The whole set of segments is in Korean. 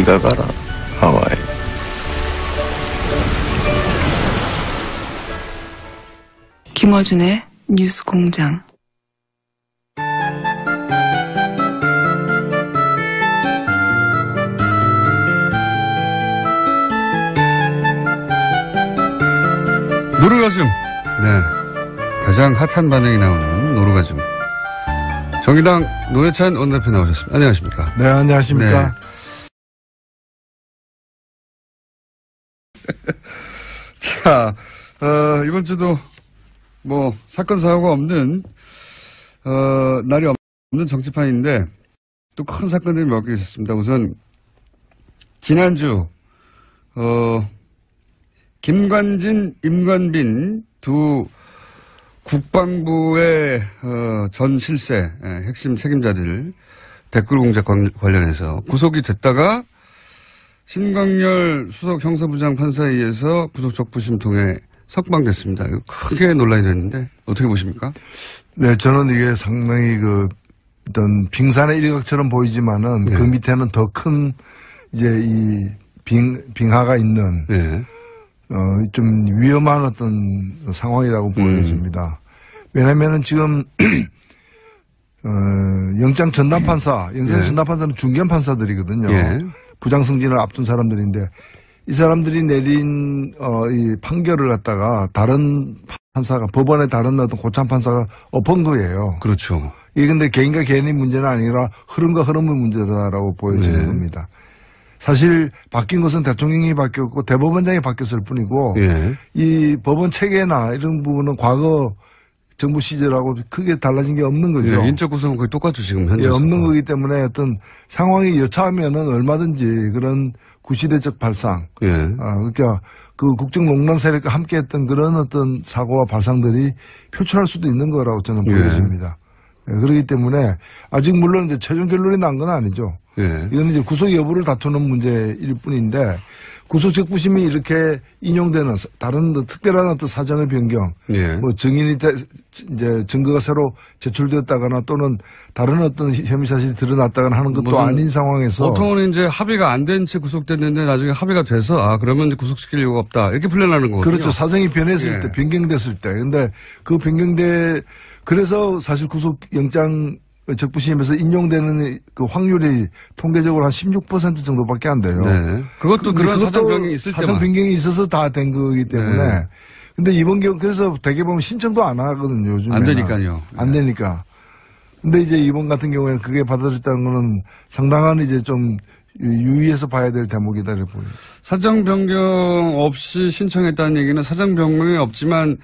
네가 가라, 하와이. 김어준의 뉴스공장. 노르가즘. 네. 가장 핫한 반응이 나오는 노르가즘. 정의당 노회찬 원내대표 나오셨습니다. 안녕하십니까? 네, 안녕하십니까? 네. 자, 이번 주도 뭐 사건 사고가 없는 날이 없는 정치판인데 또 큰 사건들이 몇 개 있었습니다. 우선 지난주 김관진, 임관빈 두 국방부의 전 실세 핵심 책임자들 댓글 공작 관련해서 구속이 됐다가 신광열 수석 형사부장 판사에 의해서 구속 적부심 통해 석방됐습니다. 크게 논란이 됐는데 어떻게 보십니까? 네, 저는 이게 상당히 어떤 빙산의 일각처럼 보이지만은 네. 그 밑에는 더 큰 이제 이 빙하가 있는 네. 좀 위험한 어떤 상황이라고 보여집니다. 왜냐면은 지금 영장 전담 판사는 중견 판사들이거든요. 예. 부장 승진을 앞둔 사람들인데 이 사람들이 내린 이 판결을 갖다가 다른 판사가 법원의 다른 어떤 고참 판사가 엎은 거예요. 그렇죠. 이게 근데 개인과 개인의 문제는 아니라 흐름과 흐름의 문제다라고 보여지는 네. 겁니다. 사실 바뀐 것은 대통령이 바뀌었고 대법원장이 바뀌었을 뿐이고 예. 이 법원 체계나 이런 부분은 과거 정부 시절하고 크게 달라진 게 없는 거죠. 예, 인적 구성은 거의 똑같죠 지금 현재. 예, 없는 거기 때문에 어떤 상황이 여차하면은 얼마든지 그런 구시대적 발상, 예. 그러니까 그 국정농단 세력과 함께했던 그런 어떤 사고와 발상들이 표출할 수도 있는 거라고 저는 보여집니다. 예. 그렇기 때문에 아직 물론 이제 최종 결론이 난 건 아니죠. 예. 이건 이제 구속 여부를 다투는 문제일 뿐인데 구속 적부심이 이렇게 인용되는 다른 특별한 어떤 사정의 변경, 예. 뭐 증인이 이제 증거가 새로 제출되었다거나 또는 다른 어떤 혐의 사실이 드러났다거나 하는 것도 아닌 상황에서 보통은 이제 합의가 안 된 채 구속됐는데 나중에 합의가 돼서 그러면 이제 구속시킬 이유가 없다 이렇게 풀려나는 거거든요. 그렇죠. 사정이 변했을 예. 때, 변경됐을 때. 근데 그 그래서 사실 구속영장 적부심에서 인용되는 그 확률이 통계적으로 한 16% 정도밖에 안 돼요. 네. 그것도 그런 사정 변경이 있을 때만. 사정 변경이 있어서 다 된 거기 때문에. 네. 근데 이번 경우 그래서 대개 보면 신청도 안 하거든요. 요즘에. 안 되니까요. 안 되니까. 근데 이제 이번 같은 경우에는 그게 받아들였다는 거는 상당한 이제 좀 유의해서 봐야 될 대목이다 이렇게 보여요. 사정 변경 없이 신청했다는 얘기는 사정 변경이 없지만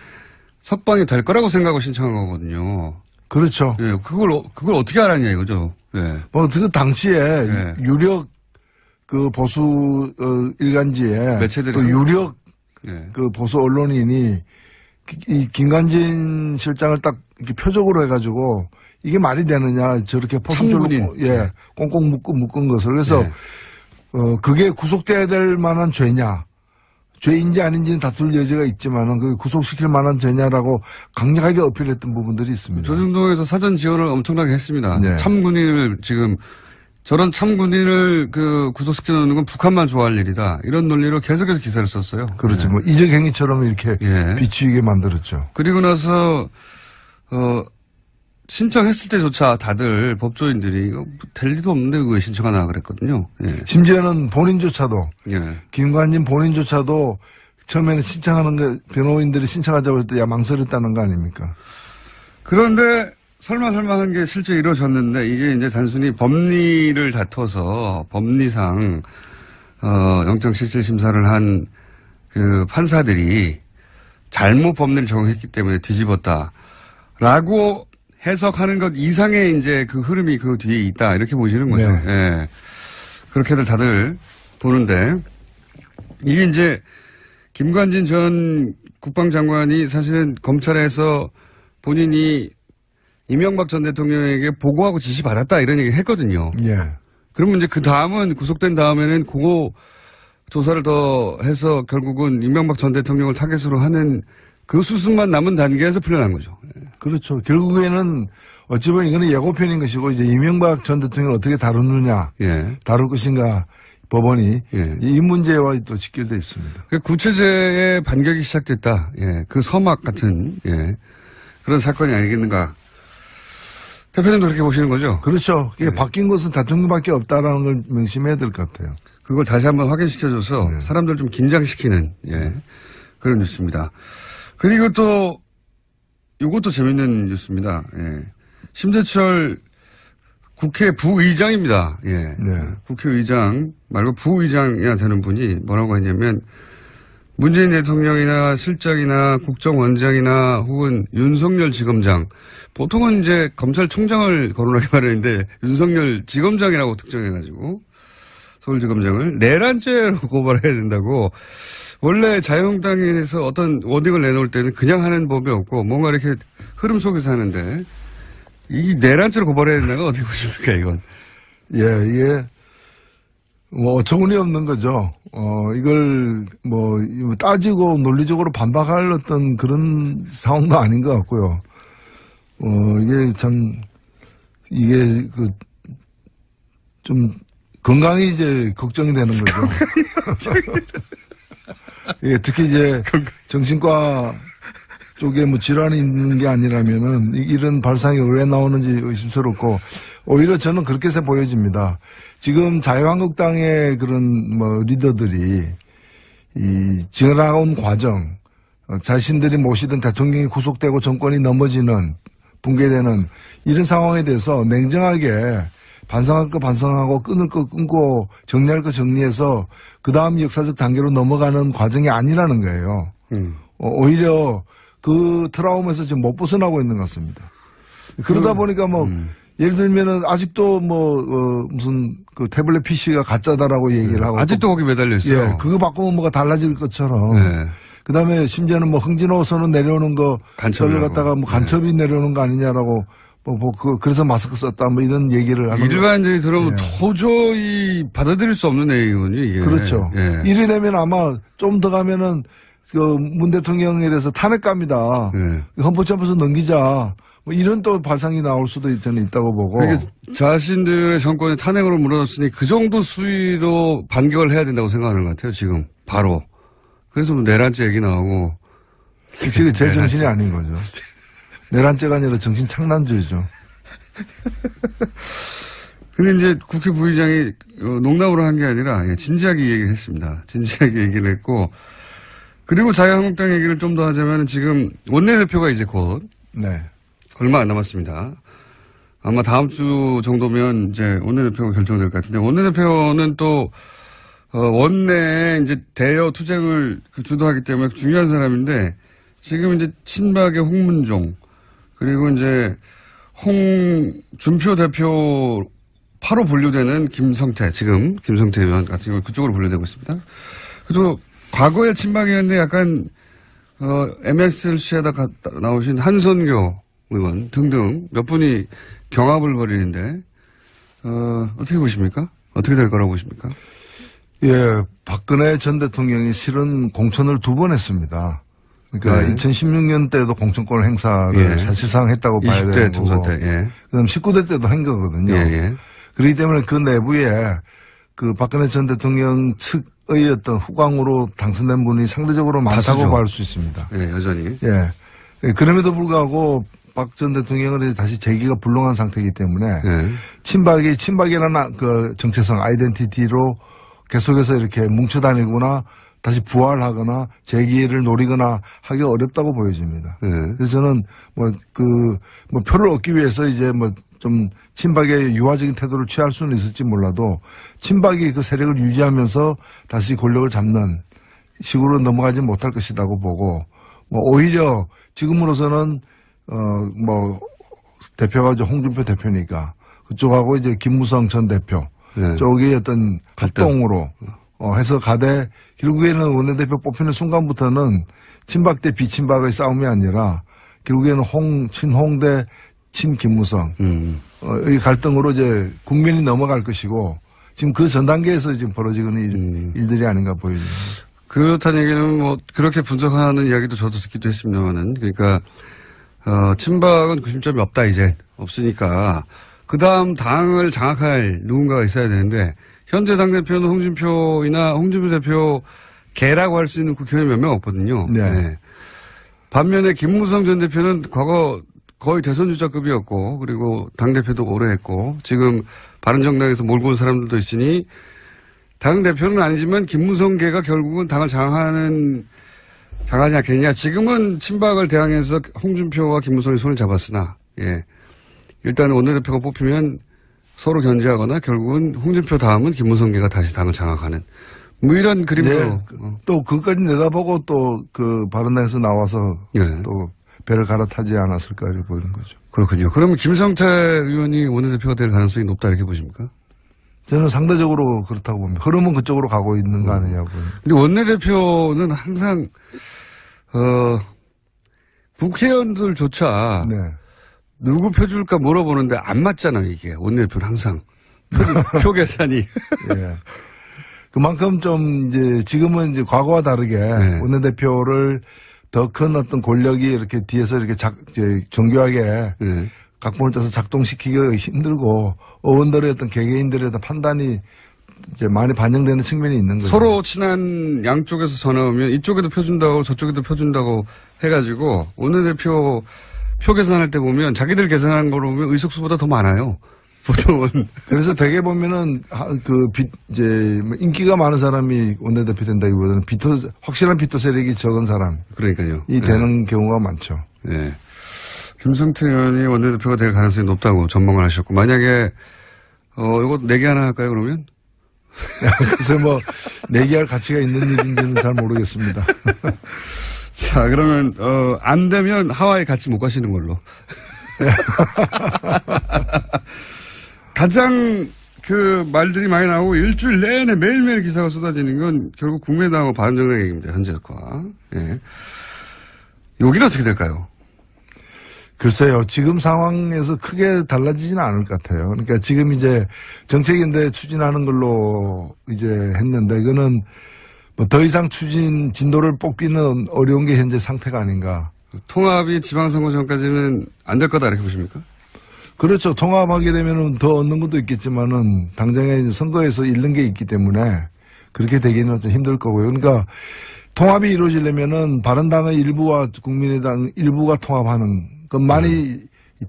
석방이 될 거라고 생각하고 신청한 거거든요. 그렇죠. 예, 그걸 어떻게 알았냐 이거죠. 예. 그 당시에 예. 유력 그 보수 일간지에 매체들이 또 유력 예. 그 보수 언론인이 이 김관진 실장을 딱 이렇게 표적으로 해가지고 이게 말이 되느냐 저렇게 포스줄로 예, 꽁꽁 묶은 것을 그래서 예. 그게 구속돼야 될 만한 죄냐. 죄인지 아닌지는 다툴 여지가 있지만은 그 구속시킬 만한 죄냐라고 강력하게 어필했던 부분들이 있습니다. 조중동에서 사전 지원을 엄청나게 했습니다. 네. 참군인을 지금 저런 참군인을 구속시켜 놓는 건 북한만 좋아할 일이다. 이런 논리로 계속해서 기사를 썼어요. 그렇죠. 네. 뭐 이적 행위처럼 이렇게 예. 비추이게 만들었죠. 그리고 나서 신청했을 때조차 다들 법조인들이 이거 될 리도 없는데 왜 신청하나 그랬거든요. 예. 심지어는 본인조차도 예. 김관진 본인조차도 처음에는 신청하는 게 변호인들이 신청하자고 할 때 망설였다는 거 아닙니까? 그런데 설마 한 게 실제 이루어졌는데 이게 이제 단순히 법리를 다퉈서 법리상 영장실질심사를 한 그 판사들이 잘못 법리를 적용했기 때문에 뒤집었다라고 해석하는 것 이상의 이제 그 흐름이 그 뒤에 있다 이렇게 보시는 거죠. 네. 예. 그렇게들 다들 보는데 이게 이제 김관진 전 국방장관이 사실은 검찰에서 본인이 이명박 전 대통령에게 보고하고 지시받았다 이런 얘기 했거든요. 예. 그러면 이제 그 다음은 구속된 다음에는 그거 조사를 더 해서 결국은 이명박 전 대통령을 타겟으로 하는 그 수순만 남은 단계에서 풀려난 거죠. 그렇죠. 결국에는 어찌 보면 이거는 예고편인 것이고 이제 이명박 전 대통령을 어떻게 다루느냐, 예. 다룰 것인가 법원이 이 문제와 또 직결되어 있습니다. 구체제의 반격이 시작됐다. 그 서막 같은 그런 사건이 아니겠는가. 대표님도 그렇게 보시는 거죠? 그렇죠. 이게 바뀐 것은 대통령밖에 없다라는 걸 명심해야 될 것 같아요. 그걸 다시 한번 확인시켜줘서 사람들 좀 긴장시키는 그런 뉴스입니다. 그리고 또 이것도 재밌는 뉴스입니다. 심재철 국회 부의장입니다. 국회의장 말고 부의장이야 되는 분이 뭐라고 했냐면 문재인 대통령이나 실장이나 국정원장이나 혹은 윤석열 지검장 보통은 이제 검찰총장을 거론하기 마련인데 윤석열 지검장이라고 특정해가지고 서울지검장을 내란죄로 고발해야 된다고. 원래 자유한국당에서 어떤 워딩을 내놓을 때는 그냥 하는 법이 없고 뭔가 이렇게 흐름 속에서 하는데 이 내란죄로 고발해야 된다는 건 어떻게 보십니까 이건? 이게 뭐 어처구니 없는 거죠. 이걸 뭐 따지고 논리적으로 반박할 어떤 그런 상황도 아닌 것 같고요. 이게 참 이게 좀 건강이 이제 걱정이 되는 거죠. 예, 특히 이제 정신과 쪽에 뭐 질환이 있는 게 아니라면은 이런 발상이 왜 나오는지 의심스럽고 오히려 저는 그렇게 해서 보여집니다. 지금 자유한국당의 그런 뭐 리더들이 이 지나온 과정, 자신들이 모시던 대통령이 구속되고 정권이 넘어지는 붕괴되는 이런 상황에 대해서 냉정하게 반성할 거 반성하고 끊을 거 끊고 정리할 거 정리해서 그 다음 역사적 단계로 넘어가는 과정이 아니라는 거예요. 오히려 그 트라우마에서 지금 못 벗어나고 있는 것 같습니다. 그러다 보니까 뭐 예를 들면은 아직도 무슨 그 태블릿 PC가 가짜다라고 얘기를 하고 아직도 거기 매달려 있어요. 예, 그거 바꾸면 뭐가 달라질 것처럼. 네. 그다음에 심지어는 뭐 흥진호선은 내려오는 거 간첩을 갖다가 뭐 간첩이 내려오는 거 아니냐라고 그래서 마스크 썼다 뭐 이런 얘기를 하는 일반인들이 들으면 도저히 받아들일 수 없는 내용이군요, 이게. 그렇죠. 이래 되면 아마 좀 더 가면은 그 문 대통령에 대해서 탄핵감이다. 헌법재판소 넘기자. 뭐 이런 또 발상이 나올 수도 저는 있다고 보고. 그러니까 자신들의 정권이 탄핵으로 무너졌으니 그 정도 수위로 반격을 해야 된다고 생각하는 것 같아요, 지금. 바로. 그래서 뭐 내란죄 얘기 나오고. 지금 제 정신이 아닌 거죠. 내란죄가 아니라 정신 창난죄죠. 근데 이제 국회 부의장이 농담으로 한 게 아니라 진지하게 얘기를 했습니다. 진지하게 얘기를 했고. 그리고 자유한국당 얘기를 좀 더 하자면 지금 원내대표가 이제 곧. 네. 얼마 안 남았습니다. 아마 다음 주 정도면 이제 원내대표가 결정될 것 같은데 원내대표는 또 원내에 이제 대여 투쟁을 주도하기 때문에 중요한 사람인데 지금 이제 친박의 홍문종 그리고 이제 홍준표 대표 8호 분류되는 김성태 지금 김성태 의원 같은 경우 그쪽으로 분류되고 있습니다. 그래도 과거에 친박이었는데 약간 MSLC에다 나오신 한선교 의원 등등 몇 분이 경합을 벌이는데 어떻게 보십니까? 어떻게 될 거라고 보십니까? 예, 박근혜 전 대통령이 실은 공천을 2번 했습니다. 그러니까 2016년 때도 공천권 행사를 사실상 했다고 봐야 되는 거고. 20대 총선 때. 그다음 19대 때도 한 거거든요. 그렇기 때문에 그 내부에 그 박근혜 전 대통령 측의 어떤 후광으로 당선된 분이 상대적으로 많다고 볼 수 있습니다. 예, 여전히. 예. 그럼에도 불구하고 박 전 대통령은 다시 재기가 불능한 상태이기 때문에 친박이라는 그 정체성 아이덴티티로 계속해서 이렇게 뭉쳐다니거나 다시 부활하거나 재기를 노리거나 하기 어렵다고 보여집니다. 그래서 저는 표를 얻기 위해서 이제 좀 친박의 유화적인 태도를 취할 수는 있을지 몰라도 친박이 그 세력을 유지하면서 다시 권력을 잡는 식으로 넘어가지 못할 것이라고 보고 오히려 지금으로서는 대표가 이제 홍준표 대표니까 그쪽하고 이제 김무성 전 대표 쪽이 어떤 합동으로 해서 가되 결국에는 원내대표 뽑히는 순간부터는 친박 대 비친박의 싸움이 아니라 결국에는 친홍 대 친김무성 의 갈등으로 이제 국민이 넘어갈 것이고 지금 그 전 단계에서 지금 벌어지는 일들이 아닌가 보여집니다. 그렇다는 얘기는 그렇게 분석하는 이야기도 저도 듣기도 했습니다만은 그러니까 친박은 구심점이 없다 이제 없으니까 그 다음 당을 장악할 누군가가 있어야 되는데 현재 당대표는 홍준표 대표 개라고 할 수 있는 국회의원이 몇 명 없거든요. 네. 네. 반면에 김무성 전 대표는 과거 거의 대선 주자급이었고 그리고 당대표도 오래 했고 지금 바른정당에서 몰고 온 사람들도 있으니 당대표는 아니지만 김무성계가 결국은 당을 장하지 않겠냐. 지금은 친박을 대항해서 홍준표와 김무성이 손을 잡았으나 예. 일단 원내대표가 뽑히면 서로 견제하거나 결국은 홍준표 다음은 김무성계가 다시 당을 장악하는 뭐 이런 그림도. 네. 또 그것까지 내다보고 또 그 바른당에서 나와서 예. 또 배를 갈아타지 않았을까 이렇게 보이는 거죠. 그렇군요. 그러면 김성태 의원이 원내대표가 될 가능성이 높다 이렇게 보십니까? 저는 상대적으로 그렇다고 봅니다. 흐름은 그쪽으로 가고 있는 거 아니냐고. 근데 원내대표는 항상 국회의원들조차 네. 누구 표 줄까 물어보는데 안 맞잖아요, 이게. 원내대표는 항상. 표 계산이. 예. 그만큼 좀 이제 지금은 이제 과거와 다르게 네. 원내대표를 더 큰 어떤 권력이 이렇게 뒤에서 이렇게 이제 정교하게 네. 각본을 짜서 작동시키기가 힘들고 의원들의 어떤 개개인들의 어떤 판단이 이제 많이 반영되는 측면이 있는 거죠. 서로 친한 양쪽에서 전화 오면 이쪽에도 표 준다고 저쪽에도 표 준다고 해가지고 원내대표 표 계산할 때 보면 자기들 계산한 거로 보면 의석수보다 더 많아요. 보통은. 그래서 대개 보면은 이제 인기가 많은 사람이 원내대표 된다기보다는 확실한 비토 세력이 적은 사람이 그러니까요. 되는 경우가 많죠. 네. 김성태 의원이 원내대표가 될 가능성이 높다고 전망을 하셨고 만약에 이거 내기 하나 할까요 그러면? 그래서 뭐 내기할 가치가 있는 일인지는 잘 모르겠습니다. 자 그러면 안 되면 하와이 같이 못 가시는 걸로. 가장 그 말들이 많이 나오고 일주일 내내 매일매일 기사가 쏟아지는 건 결국 국민의당하고 바른정당 얘기입니다. 현재과. 예. 여기는 어떻게 될까요? 글쎄요. 지금 상황에서 크게 달라지지는 않을 것 같아요. 그러니까 지금 이제 정책인데 추진하는 걸로 이제 했는데 이거는 뭐 더 이상 진도를 뽑기는 어려운 게 현재 상태가 아닌가. 통합이 지방선거 전까지는 안 될 거다 이렇게 보십니까? 그렇죠. 통합하게 되면은 더 얻는 것도 있겠지만은 당장에 선거에서 잃는 게 있기 때문에 그렇게 되기는 좀 힘들 거고요. 그러니까 통합이 이루어지려면은 바른당의 일부와 국민의당 일부가 통합하는 것만이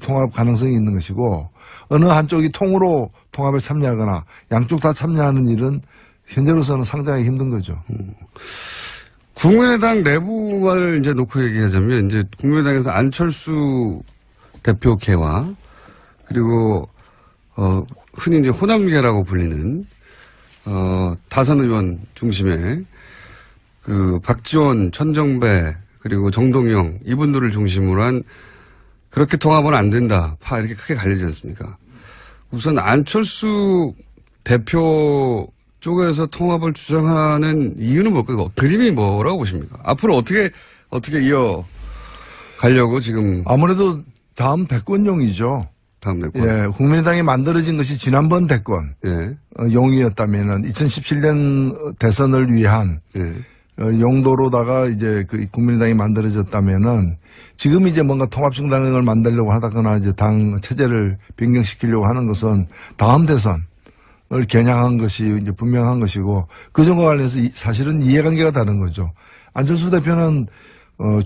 통합 가능성이 있는 것이고 어느 한쪽이 통으로 통합에 참여하거나 양쪽 다 참여하는 일은 현재로서는 상당히 힘든 거죠. 국민의당 내부를 이제 놓고 얘기하자면 이제 국민의당에서 안철수 대표계와 그리고 흔히 이제 호남계라고 불리는 다선 의원 중심의 그 박지원, 천정배 그리고 정동영 이분들을 중심으로 한 그렇게 통합은 안 된다. 이렇게 크게 갈리지 않습니까? 우선 안철수 대표 쪽에서 통합을 주장하는 이유는 뭘까요? 그림이 뭐라고 보십니까? 앞으로 어떻게 이어 가려고 지금. 아무래도 다음 대권용이죠. 다음 대권. 예, 국민의당이 만들어진 것이 지난번 대권 예. 용이었다면은 2017년 대선을 위한 예. 용도로다가 이제 그 국민의당이 만들어졌다면은 지금 이제 뭔가 통합정당을 만들려고 하다거나 이제 당 체제를 변경시키려고 하는 것은 다음 대선을 겨냥한 것이 이제 분명한 것이고 그 점과 관련해서 사실은 이해관계가 다른 거죠. 안철수 대표는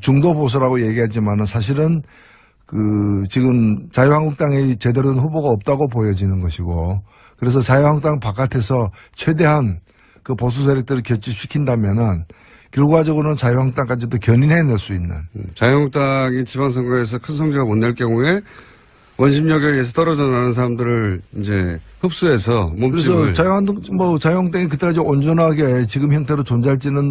중도 보수라고 얘기하지만은 사실은 그 지금 자유한국당에 제대로 된 후보가 없다고 보여지는 것이고 그래서 자유한국당 바깥에서 최대한 그 보수 세력들을 결집시킨다면은 결과적으로는 자유한국당까지도 견인해낼 수 있는. 자유한국당이 지방선거에서 큰 성적을 못 낼 경우에 원심력에 의해서 떨어져 나가는 사람들을 이제 흡수해서 몸집을. 그래서 자유한국당이 그때까지 온전하게 지금 형태로 존재할지는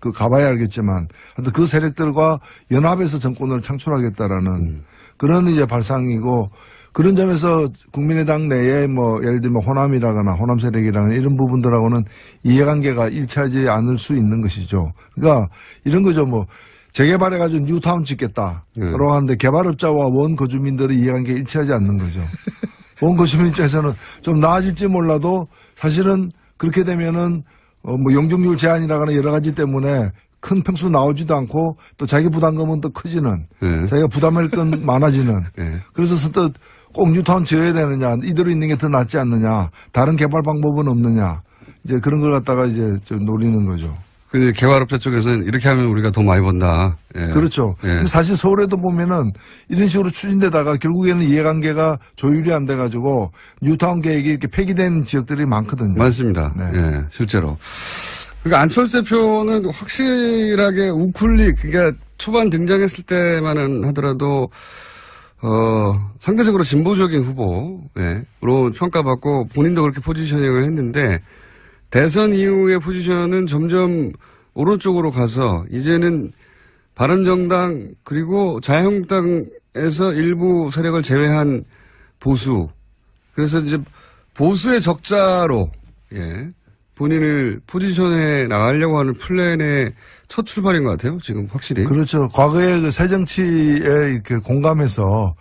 그 가봐야 알겠지만 하여튼 그 세력들과 연합해서 정권을 창출하겠다라는 그런 이제 발상이고 그런 점에서 국민의당 내에 뭐 예를 들면 호남이라거나 호남 세력이라거나 이런 부분들하고는 이해관계가 일치하지 않을 수 있는 것이죠. 그러니까 이런 거죠. 뭐 재개발해가지고 뉴타운 짓겠다라고 하는데 개발업자와 원거주민들의 이해관계가 일치하지 않는 거죠. 원거주민 입장에서는 좀 나아질지 몰라도 사실은 그렇게 되면은 뭐 용적률 제한이라거나 여러 가지 때문에 큰 평수 나오지도 않고 또 자기 부담금은 또 커지는 자기가 부담할 건 많아지는 그래서 선뜻 꼭 뉴타운 지어야 되느냐 이대로 있는 게 더 낫지 않느냐 다른 개발 방법은 없느냐 이제 그런 걸 갖다가 이제 좀 노리는 거죠. 그 개발업체 쪽에서는 이렇게 하면 우리가 더 많이 번다. 그렇죠. 근데 사실 서울에도 보면은 이런 식으로 추진되다가 결국에는 이해관계가 조율이 안 돼가지고 뉴타운 계획이 이렇게 폐기된 지역들이 많거든요. 많습니다. 네. 실제로. 그러니까 안철수 대표는 확실하게 우쿨릭, 그러니까 초반 등장했을 때만은 하더라도, 상대적으로 진보적인 후보로 평가받고 본인도 그렇게 포지셔닝을 했는데 대선 이후의 포지션은 점점 오른쪽으로 가서 이제는 바른정당 그리고 자유한국당에서 일부 세력을 제외한 보수. 그래서 이제 보수의 적자로, 본인을 포지션에 나가려고 하는 플랜의 첫 출발인 것 같아요. 지금 확실히. 그렇죠. 과거에 그 새정치에 그 공감해서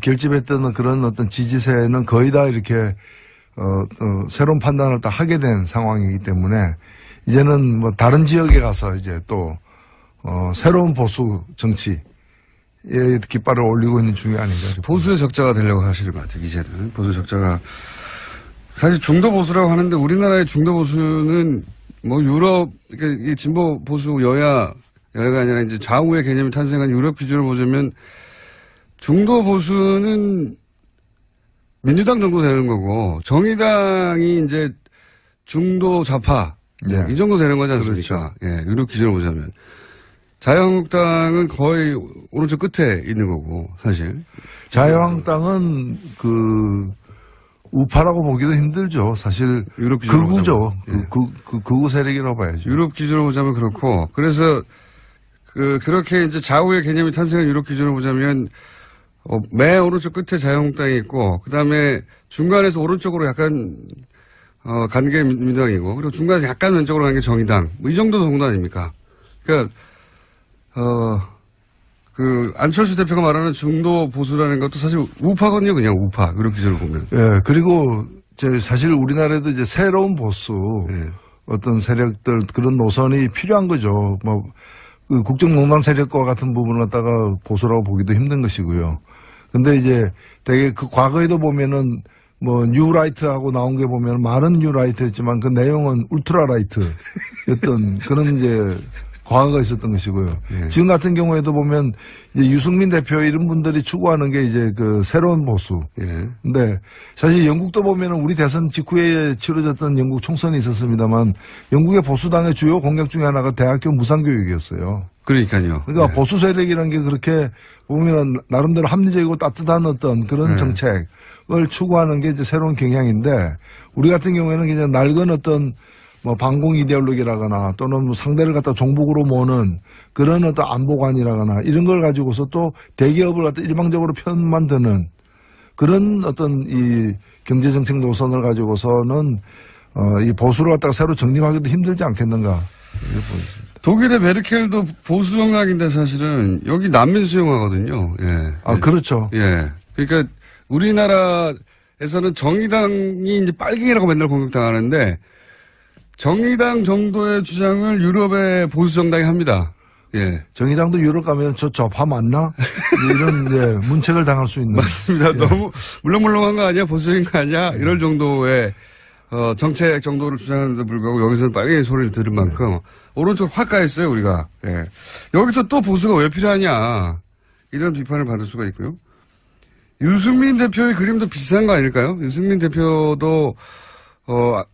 결집했던 그런 어떤 지지세는 거의 다 이렇게 새로운 판단을 다 하게 된 상황이기 때문에 이제는 뭐 다른 지역에 가서 이제 또 새로운 보수 정치에 깃발을 올리고 있는 중이 아닌가. 보수의 적자가 되려고 하시는 것 같아요. 이제는 보수 적자가. 사실 중도 보수라고 하는데 우리나라의 중도 보수는 뭐 유럽, 그러니까 진보 보수 여야가 아니라 이제 좌우의 개념이 탄생한 유럽 기준으로 보자면 중도 보수는 민주당 정도 되는 거고 정의당이 이제 중도 좌파 이 정도 되는 거지 않습니까? 그렇죠. 유럽 기준으로 보자면 자유한국당은 거의 오른쪽 끝에 있는 거고 사실 자유한국당은 그 우파라고 보기도 힘들죠. 사실 극우죠. 극우 세력이라고 봐야죠. 유럽 기준으로 보자면 그렇고 그래서 그렇게 이제 좌우의 개념이 탄생한 유럽 기준으로 보자면 맨 오른쪽 끝에 자유한국당이 있고 그다음에 중간에서 오른쪽으로 약간 간 게 민주당이고 그리고 중간에서 약간 왼쪽으로 간 게 정의당 뭐 이 정도 아닙니까? 그러니까 그 안철수 대표가 말하는 중도 보수라는 것도 사실 우파거든요. 그냥 우파 유럽 기준으로 보면. 그리고 사실 우리나라에도 이제 새로운 보수 어떤 세력들 그런 노선이 필요한 거죠. 뭐 그 국정농단 세력과 같은 부분을 갖다가 보수라고 보기도 힘든 것이고요. 근데 이제 되게 그 과거에도 보면은 뭐 뉴라이트하고 나온 게 보면 말은 뉴라이트였지만 그 내용은 울트라라이트였던 그런 이제 과거가 있었던 것이고요. 지금 같은 경우에도 보면 이제 유승민 대표 이런 분들이 추구하는 게 이제 그 새로운 보수. 근데 사실 영국도 보면은 우리 대선 직후에 치러졌던 영국 총선이 있었습니다만 영국의 보수당의 주요 공약 중에 하나가 대학교 무상교육이었어요. 그러니까요. 그러니까 보수 세력이라는 게 그렇게 보면은 나름대로 합리적이고 따뜻한 어떤 그런 정책을 추구하는 게 이제 새로운 경향인데 우리 같은 경우에는 그냥 낡은 어떤 뭐 반공 이데올로기라거나 또는 뭐 상대를 갖다 종북으로 모는 그런 어떤 안보관이라거나 이런 걸 가지고서 또 대기업을 갖다 일방적으로 편만 드는 그런 어떤 이 경제정책 노선을 가지고서는 이 보수를 갖다가 새로 정립하기도 힘들지 않겠는가. 독일의 메르켈도 보수 정당인데 사실은 여기 난민 수용하거든요. 그렇죠. 그러니까 우리나라에서는 정의당이 이제 빨갱이라고 맨날 공격당하는데 정의당 정도의 주장을 유럽의 보수 정당이 합니다. 정의당도 유럽 가면 저 좌파 맞나? 이런 문책을 당할 수 있는. 맞습니다. 너무 물렁물렁한 거 아니야? 보수적인 거 아니야? 이럴 정도의 정책 정도를 주장하는데도 불구하고 여기서는 빨갱이 소리를 들은 만큼 오른쪽 확 가있어요 우리가. 여기서 또 보수가 왜 필요하냐 이런 비판을 받을 수가 있고요. 유승민 대표의 그림도 비슷한 거 아닐까요? 유승민 대표도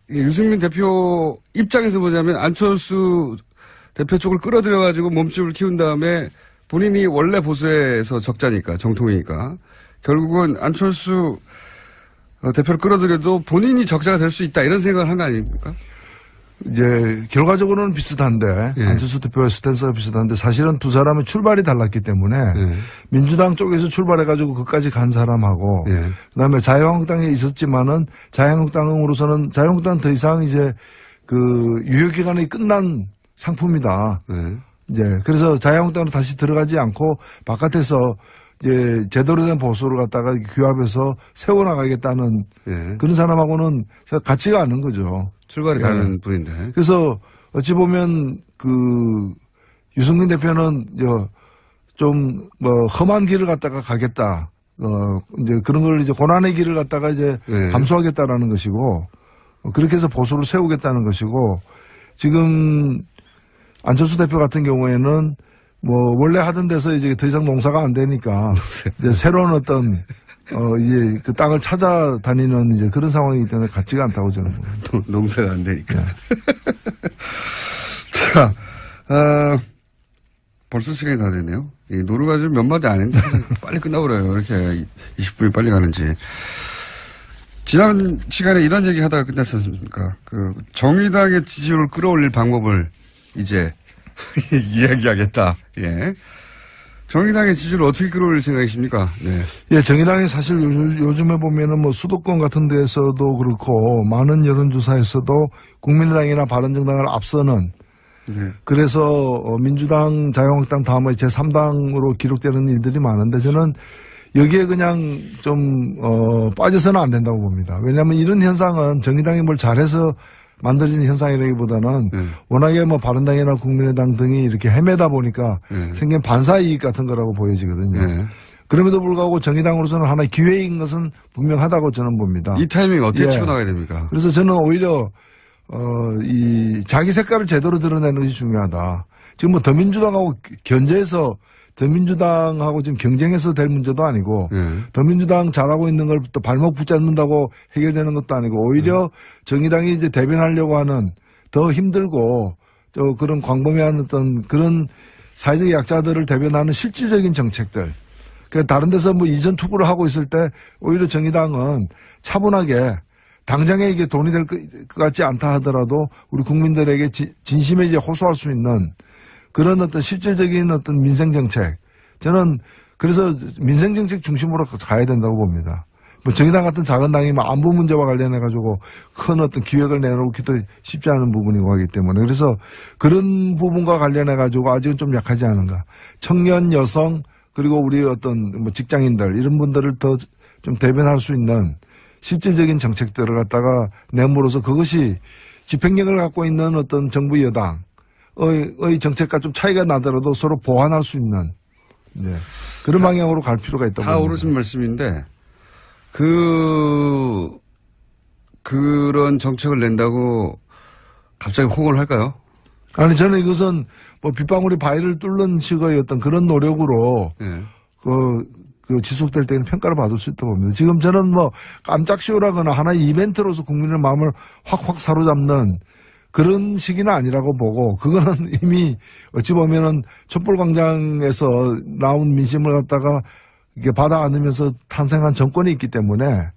유승민 대표 입장에서 보자면 안철수 대표 쪽을 끌어들여가지고 몸집을 키운 다음에 본인이 원래 보수에서 적자니까, 정통이니까. 결국은 안철수 대표를 끌어들여도 본인이 적자가 될 수 있다, 이런 생각을 한 거 아닙니까? 이제, 결과적으로는 비슷한데, 안철수 대표의 스탠스가 비슷한데, 사실은 두 사람의 출발이 달랐기 때문에, 민주당 쪽에서 출발해가지고 그까지 간 사람하고, 그 다음에 자유한국당에 있었지만은, 자유한국당으로서는, 자유한국당은 더 이상 이제, 그, 유효기간이 끝난 상품이다. 이제, 그래서 자유한국당으로 다시 들어가지 않고, 바깥에서, 이제, 제대로 된 보수를 갖다가 규합해서 세워나가겠다는, 그런 사람하고는 같지가 않은 거죠. 출발이 다른 분인데. 그래서 어찌 보면 그 유승민 대표는 좀 험한 길을 갖다가 가겠다. 이제 그런 걸 이제 고난의 길을 갖다가 이제 네. 감수하겠다라는 것이고 그렇게 해서 보수를 세우겠다는 것이고 지금 안철수 대표 같은 경우에는 원래 하던 데서 이제 더 이상 농사가 안 되니까 이제 새로운 어떤 이제 그 땅을 찾아다니는 이제 그런 상황이기 때문에 같지가 않다고 저는 봅니다. 농사가 안 되니까. 네. 자, 벌써 시간이 다 됐네요. 노루가 지금 몇 마디 안 했는데 빨리 끝나버려요. 이렇게 20분이 빨리 가는지. 지난 시간에 이런 얘기 하다가 끝났지 않습니까? 정의당의 지지율을 끌어올릴 방법을 이제 이야기하겠다. 예. 정의당의 지지율을 어떻게 끌어올릴 생각이십니까? 네. 예, 정의당이 사실 요즘에 보면은 수도권 같은 데에서도 그렇고 많은 여론조사에서도 국민의당이나 바른정당을 앞서는 네. 그래서 민주당, 자유한국당 다음에 제3당으로 기록되는 일들이 많은데 저는 여기에 그냥 좀 빠져서는 안 된다고 봅니다. 왜냐하면 이런 현상은 정의당이 뭘 잘해서 만들어진 현상이라기보다는 워낙에 바른당이나 국민의당 등이 이렇게 헤매다 보니까 생긴 반사이익 같은 거라고 보여지거든요. 그럼에도 불구하고 정의당으로서는 하나의 기회인 것은 분명하다고 저는 봅니다. 이 타이밍 어떻게 치고 나가야 됩니까? 그래서 저는 오히려 이 자기 색깔을 제대로 드러내는 것이 중요하다. 지금 더민주당하고 견제해서 더민주당하고 지금 경쟁해서 될 문제도 아니고 더민주당 잘하고 있는 걸 또 발목 붙잡는다고 해결되는 것도 아니고 오히려 정의당이 이제 대변하려고 하는 더 힘들고 또 그런 광범위한 어떤 그런 사회적 약자들을 대변하는 실질적인 정책들. 그러니까 다른 데서 이전 투구를 하고 있을 때 오히려 정의당은 차분하게 당장에 이게 돈이 될 것 같지 않다 하더라도 우리 국민들에게 진심에 이제 호소할 수 있는 그런 어떤 실질적인 어떤 민생정책. 저는 그래서 민생정책 중심으로 가야 된다고 봅니다. 정의당 같은 작은 당이 안보 문제와 관련해가지고 큰 어떤 기획을 내놓기도 쉽지 않은 부분이고 하기 때문에 그래서 그런 부분과 관련해가지고 아직은 좀 약하지 않은가. 청년, 여성, 그리고 우리 어떤 직장인들 이런 분들을 더 좀 대변할 수 있는 실질적인 정책들을 갖다가 내므로서 그것이 집행력을 갖고 있는 어떤 정부 여당의 정책과 좀 차이가 나더라도 서로 보완할 수 있는 그런 방향으로 갈 필요가 있다고 다 옳으신 말씀인데 그런 정책을 낸다고 갑자기 호응을 할까요? 아니 저는 이것은 빗방울이 바위를 뚫는 식의 어떤 그런 노력으로 지속될 때는 평가를 받을 수 있다고 봅니다. 지금 저는 깜짝 쇼라거나 하나의 이벤트로서 국민의 마음을 확확 사로잡는 그런 시기는 아니라고 보고 그거는 이미 어찌 보면은 촛불광장에서 나온 민심을 갖다가 이게 받아 안으면서 탄생한 정권이 있기 때문에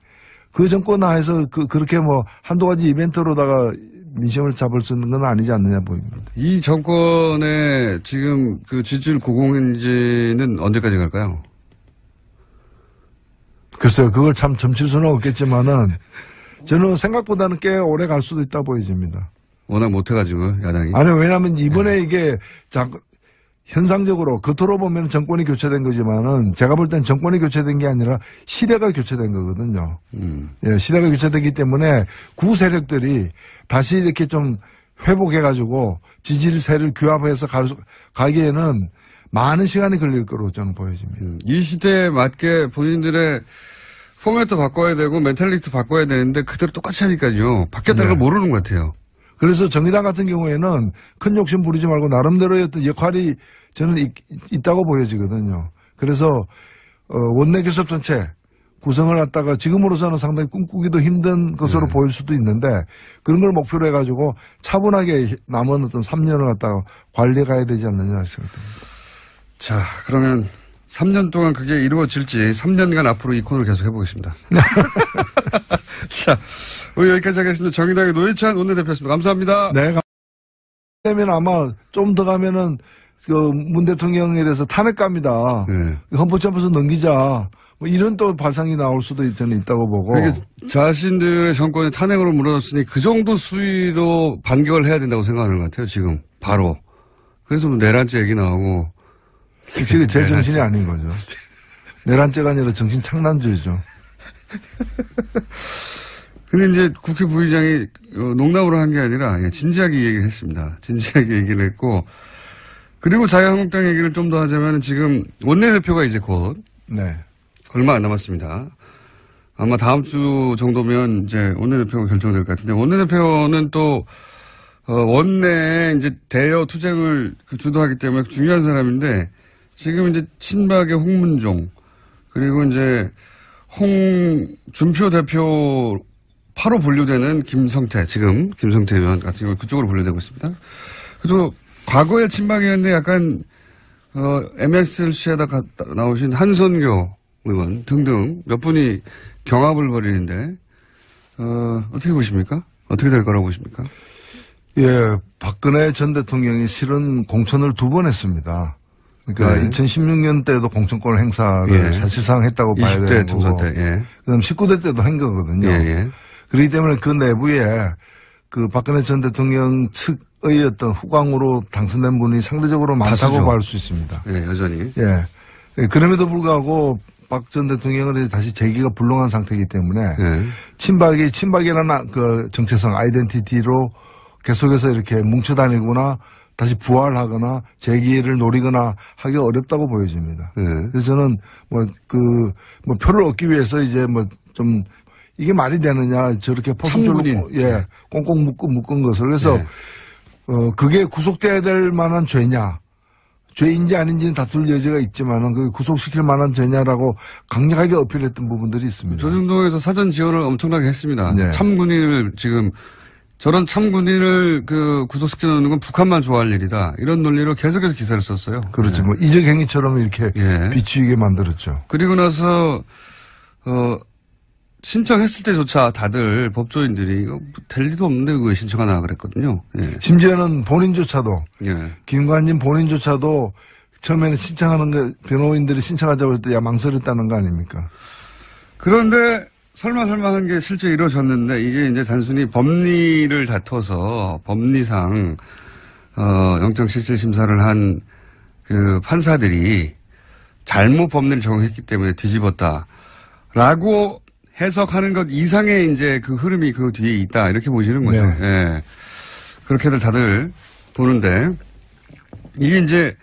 그 정권 하에서 그렇게 한두 가지 이벤트로다가 민심을 잡을 수 있는 건 아니지 않느냐 보입니다. 이 정권의 지금 지지율 고공행진은 언제까지 갈까요? 글쎄요, 그걸 참 점칠 수는 없겠지만은 저는 생각보다는 꽤 오래 갈 수도 있다 보여집니다. 워낙 못해가지고 야당이. 아니 왜냐하면 이번에 이게 현상적으로 겉으로 보면 정권이 교체된 거지만은 제가 볼 땐 정권이 교체된 게 아니라 시대가 교체된 거거든요. 예, 시대가 교체되기 때문에 구 세력들이 다시 이렇게 좀 회복해가지고 지지세를 규합해서 가기에는 많은 시간이 걸릴 거로 저는 보여집니다. 이 시대에 맞게 본인들의 포맷도 바꿔야 되고 멘탈리티도 바꿔야 되는데 그대로 똑같이 하니까요. 바뀌었다는 걸 모르는 것 같아요. 그래서 정의당 같은 경우에는 큰 욕심 부리지 말고 나름대로의 어떤 역할이 저는 있다고 보여지거든요. 그래서 원내 교섭 전체 구성을 갖다가 지금으로서는 상당히 꿈꾸기도 힘든 것으로 보일 수도 있는데 그런 걸 목표로 해가지고 차분하게 남은 어떤 3년을 갖다가 관리해 가야 되지 않느냐 생각합니다. 자, 그러면 3년 동안 그게 이루어질지 3년간 앞으로 이 코너를 계속 해보겠습니다. 자, 우리 여기까지 하겠습니다. 정의당의 노회찬 원내대표였습니다. 감사합니다. 네, 되면 아마 좀 더 가면은 문 대통령에 대해서 탄핵갑니다. 네. 헌법재판소 넘기자. 이런 또 발상이 나올 수도 저는 있다고 보고. 그러니까 자신들의 정권이 탄핵으로 무너졌으니 그 정도 수위로 반격을 해야 된다고 생각하는 것 같아요. 지금 바로. 그래서 내란죄 얘기 나오고. 지금 제 정신이 아닌 거죠. 내란죄가 아니라 정신 창난죄죠. 근데 이제 국회 부의장이 농담으로 한 게 아니라 진지하게 얘기를 했습니다. 진지하게 얘기를 했고 그리고 자유한국당 얘기를 좀 더 하자면 지금 원내대표가 이제 곧 네. 얼마 안 남았습니다. 아마 다음 주 정도면 이제 원내대표가 결정될 것 같은데 원내대표는 또 원내에 이제 대여 투쟁을 주도하기 때문에 중요한 사람인데 지금 이제 친박의 홍문종 그리고 이제 홍준표 대표 바로 분류되는 김성태 지금 김성태 의원 같은 경우 그쪽으로 분류되고 있습니다. 그리고 과거에 친박이었는데 약간 MSLC에다 나오신 한선교 의원 등등 몇 분이 경합을 벌이는데 어떻게 보십니까? 어떻게 될 거라고 보십니까? 예, 박근혜 전 대통령이 실은 공천을 2번 했습니다. 그러니까 네. 2016년 때도 공천권 행사를 예. 사실상 했다고 봐야 되는 20대 총선 때. 예. 그다음 19대 때도 한 거거든요. 예. 그렇기 때문에 그 내부에 그 박근혜 전 대통령 측의 어떤 후광으로 당선된 분이 상대적으로 많다고 볼 수 있습니다. 예, 여전히. 예. 그럼에도 불구하고 박 전 대통령은 다시 재기가 불능한 상태이기 때문에 예. 친박이라는 그 정체성 아이덴티티로 계속해서 이렇게 뭉쳐다니거나 다시 부활하거나 재기를 노리거나 하기 어렵다고 보여집니다. 그래서 저는 표를 얻기 위해서 이제 좀 이게 말이 되느냐 저렇게 포스줄로 예, 꽁꽁 묶은 것을 그래서 그게 구속돼야 될 만한 죄냐 죄인지 아닌지는 다툴 여지가 있지만은 그 구속시킬 만한 죄냐라고 강력하게 어필했던 부분들이 있습니다. 조중동에서 사전 지원을 엄청나게 했습니다. 네. 참군인을 지금 저런 참군인을 구속시켜 놓는 건 북한만 좋아할 일이다. 이런 논리로 계속해서 기사를 썼어요. 그렇죠. 뭐 이적행위처럼 이렇게 비추이게 만들었죠. 그리고 나서 신청했을 때조차 다들 법조인들이 이거 될 리도 없는데 왜 신청하나 그랬거든요. 예. 심지어는 본인조차도 예. 김관진 본인조차도 처음에는 신청하는 거 변호인들이 신청하자고 할 때 야 망설였다는 거 아닙니까? 그런데 설마 한 게 실제 이루어졌는데 이게 이제 단순히 법리를 다퉈서 법리상 영장실질 심사를 한 그 판사들이 잘못 법리를 적용했기 때문에 뒤집었다라고 해석하는 것 이상의 이제 그 흐름이 그 뒤에 있다 이렇게 보시는 거죠. 네. 예. 그렇게들 다들 보는데 이게 이제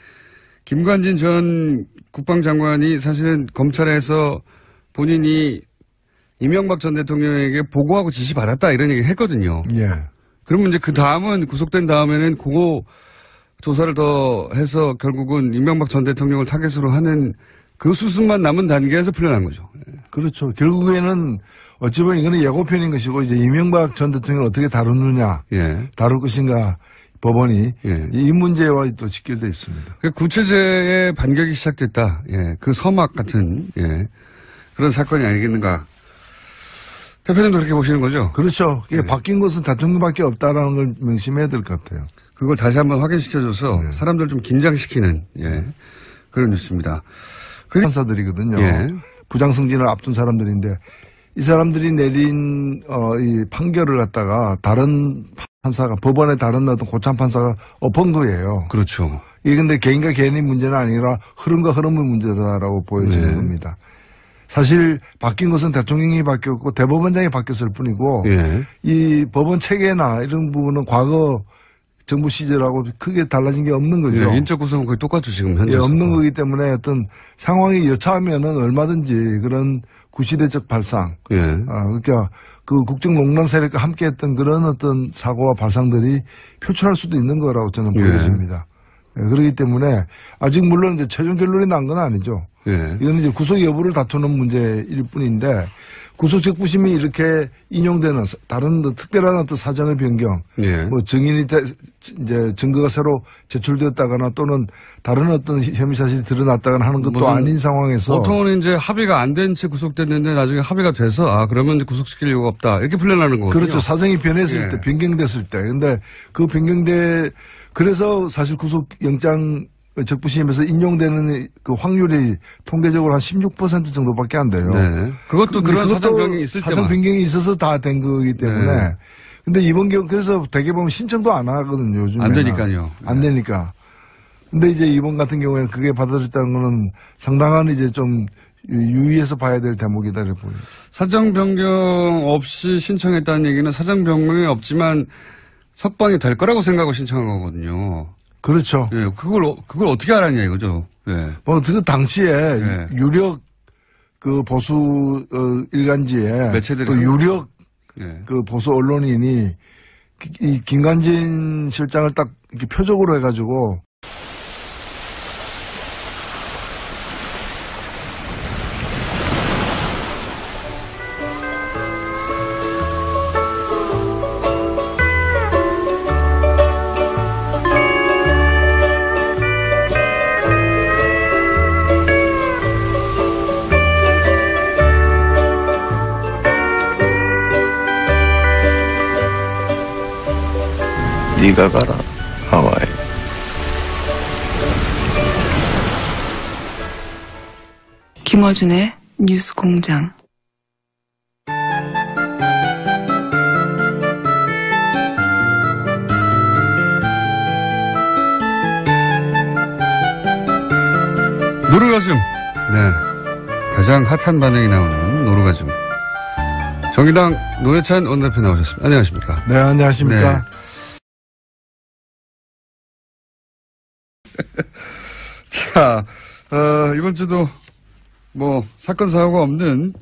김관진 전 국방장관이 사실은 검찰에서 본인이 이명박 전 대통령에게 보고하고 지시받았다 이런 얘기 했거든요. 예. 그러면 이제 그 다음은 구속된 다음에는 그거 조사를 더 해서 결국은 이명박 전 대통령을 타겟으로 하는 그 수순만 남은 단계에서 풀려난 거죠. 그렇죠. 결국에는 어찌 보면 이거는 예고편인 것이고 이제 이명박 전 대통령을 어떻게 다루느냐, 다룰 것인가 법원이 이 문제와 또 직결되어 있습니다. 구체제의 반격이 시작됐다. 그 서막 같은 그런 사건이 아니겠는가. 대표님도 그렇게 보시는 거죠? 그렇죠. 바뀐 것은 대통령밖에 없다라는 걸 명심해야 될 것 같아요. 그걸 다시 한번 확인시켜줘서 사람들 좀 긴장시키는 그런 뉴스입니다. 판사들이거든요. 부장승진을 앞둔 사람들인데 이 사람들이 내린 이 판결을 갖다가 다른 판사가 법원의 다른 어떤 고참 판사가 엎은 거예요. 그렇죠. 이게 근데 개인과 개인의 문제는 아니라 흐름과 흐름의 문제다라고 보여지는 겁니다. 사실 바뀐 것은 대통령이 바뀌었고 대법원장이 바뀌었을 뿐이고 이 법원 체계나 이런 부분은 과거 정부 시절하고 크게 달라진 게 없는 거죠. 인적 구성은 거의 똑같죠 지금 현재. 없는 거기 때문에 어떤 상황이 여차하면은 얼마든지 그런 구시대적 발상, 그러니까 그 국정농단 세력과 함께했던 그런 어떤 사고와 발상들이 표출할 수도 있는 거라고 저는 보여집니다. 그렇기 때문에 아직 물론 이제 최종 결론이 난 건 아니죠. 이건 이제 구속 여부를 다투는 문제일 뿐인데 구속 적부심이 이렇게 인용되는 다른 특별한 어떤 사정의 변경, 뭐 증인이 이제 증거가 새로 제출되었다거나 또는 다른 어떤 혐의 사실이 드러났다거나 하는 것도 아닌 상황에서 보통은 이제 합의가 안 된 채 구속됐는데 나중에 합의가 돼서 그러면 이제 구속시킬 이유가 없다 이렇게 풀려나는 거거든요. 그렇죠. 사정이 변했을 때, 변경됐을 때. 근데 그 그래서 사실 구속영장 적부심에서 인용되는 그 확률이 통계적으로 한 16% 정도밖에 안 돼요. 그것도 그런 사정 변경이 있을 때만. 사정 변경이 있어서 다 된 거기 때문에. 근데 이번 경우 그래서 대개 보면 신청도 안 하거든요. 요즘에. 안 되니까요. 안 되니까. 근데 이제 이번 같은 경우에는 그게 받아들였다는 거는 상당한 이제 좀 유의해서 봐야 될 대목이다 이렇게 보여요. 사정 변경 없이 신청했다는 얘기는 사정 변경이 없지만 석방이 될 거라고 생각하고 신청한 거거든요. 그렇죠. 예, 그걸 어떻게 알았냐 이거죠. 예. 그 당시에 예. 유력 그 보수 일간지에 매체들이 또 유력 예. 그 보수 언론인이 이 김관진 실장을 딱 이렇게 표적으로 해가지고 네가 가라 하와이. 김어준의 뉴스공장. 노루가즘. 네. 가장 핫한 반응이 나오는 노루가즘. 정의당 노회찬 원내대표 나오셨습니다. 안녕하십니까? 네, 안녕하십니까? 네. 자, 이번 주도 뭐 사건 사고가 없는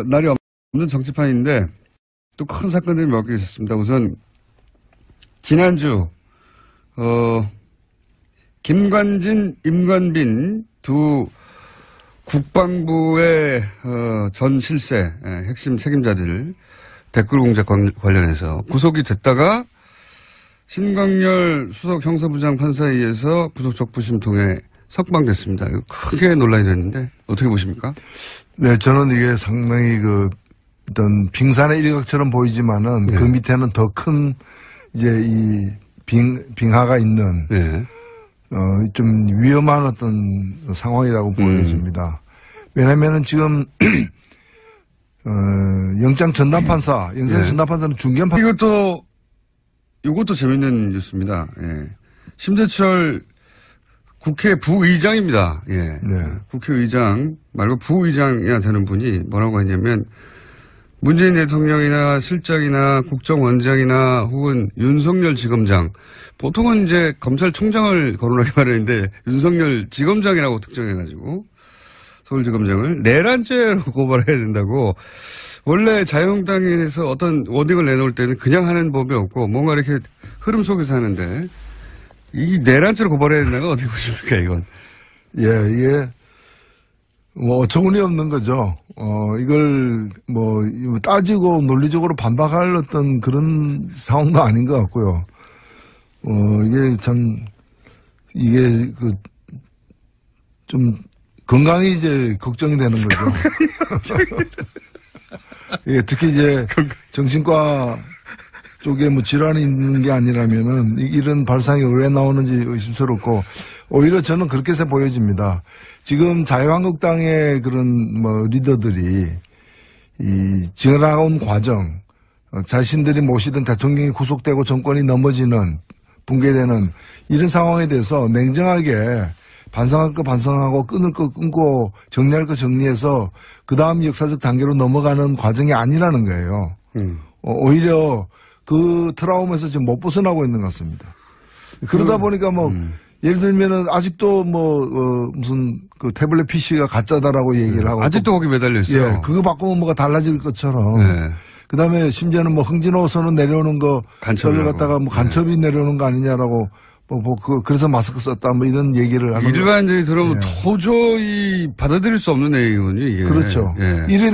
날이 없는 정치판인데 또 큰 사건들이 몇 개 있었습니다. 우선 지난주 김관진, 임관빈 두 국방부의 전 실세 핵심 책임자들 댓글 공작 관련해서 구속이 됐다가 신광열 수석 형사부장 판사에 의해서 구속 적부심 통해 석방됐습니다. 크게 논란이 됐는데 어떻게 보십니까? 네, 저는 이게 상당히 어떤 빙산의 일각처럼 보이지만은 네. 그 밑에는 더 큰 이제 이 빙하가 있는 네. 좀 위험한 어떤 상황이라고 보여집니다. 왜냐면은 지금 영장 전담판사, 네. 전담판사는 중견판 이것도 재밌는 뉴스입니다. 예. 심재철 국회 부의장입니다. 예. 네. 국회의장 말고 부의장이야 되는 분이 뭐라고 했냐면 문재인 대통령이나 실장이나 국정원장이나 혹은 윤석열 지검장 보통은 이제 검찰총장을 거론하게 마련인데 윤석열 지검장이라고 특정해가지고 서울지검장을 내란죄로 고발해야 된다고. 원래 자유한국당에서 어떤 워딩을 내놓을 때는 그냥 하는 법이 없고 뭔가 이렇게 흐름 속에서 하는데 이 내란죄로 고발해야 된다는 건 어떻게 보십니까 이건? 예, 이게 뭐 어처구니 없는 거죠. 이걸 뭐 따지고 논리적으로 반박할 어떤 그런 상황도 아닌 것 같고요. 이게 참 이게 좀 건강이 이제 걱정이 되는 거죠. 예, 특히 이제 정신과 쪽에 뭐 질환이 있는 게 아니라면은 이런 발상이 왜 나오는지 의심스럽고 오히려 저는 그렇게 해서 보여집니다. 지금 자유한국당의 그런 뭐 리더들이 이 지나온 과정, 자신들이 모시던 대통령이 구속되고 정권이 넘어지는 붕괴되는 이런 상황에 대해서 냉정하게 반성할 거 반성하고 끊을 거 끊고 정리할 거 정리해서 그 다음 역사적 단계로 넘어가는 과정이 아니라는 거예요. 오히려 그 트라우마에서 지금 못 벗어나고 있는 것 같습니다. 그러다 보니까 뭐 예를 들면은 아직도 무슨 그 태블릿 PC가 가짜다라고 얘기를 하고 아직도 거기 매달려 있어요. 예, 그거 바꾸면 뭐가 달라질 것처럼. 네. 그다음에 심지어는 뭐 흥진호 선언 내려오는 거 저를 갖다가 뭐 간첩이 내려오는 거 아니냐라고 그래서 마스크 썼다 뭐 이런 얘기를 하는 일반인들이 들으면 예. 도저히 받아들일 수 없는 내용이군요, 이게. 그렇죠. 예.